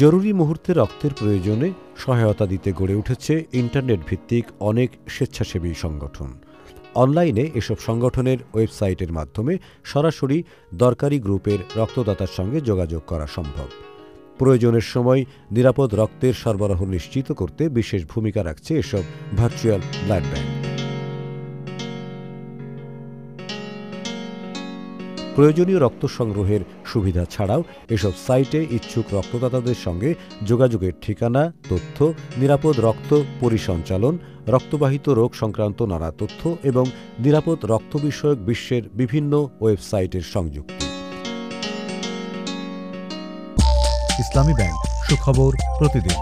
জরুরি মুহূর্তে রক্তের প্রয়োজনে সহায়তা দিতে গড়ে উঠেছে ইন্টারনেট ভিত্তিক অনেক স্বেচ্ছাসেবী সংগঠন। অনলাইনে এসব সংগঠনের ওয়েবসাইটের মাধ্যমে সরাসরি দরকারি গ্রুপের রক্তদাতার সঙ্গে যোগাযোগ করা সম্ভব। প্রয়োজনের সময় নিরাপদ রক্তের সরবরাহ নিশ্চিত করতে বিশেষ ভূমিকা রাখছে এসব ভার্চুয়াল ব্লাড ব্যাংক। প্রয়োজনীয় রক্ত সংগ্রহের সুবিধা ছাড়াও এসব সাইটে ইচ্ছুক রক্তদাতাদের সঙ্গে যোগাযোগের ঠিকানা, তথ্য, নিরাপদ রক্ত পরিসঞ্চালন, রক্তবাহিত রোগ সংক্রান্ত নানা তথ্য এবং নিরাপদ রক্ত বিষয়ক বিশ্বের বিভিন্ন ওয়েবসাইটের সংযুক্তি। ইসলামী ব্যাংক, সুখবর প্রতিদিন।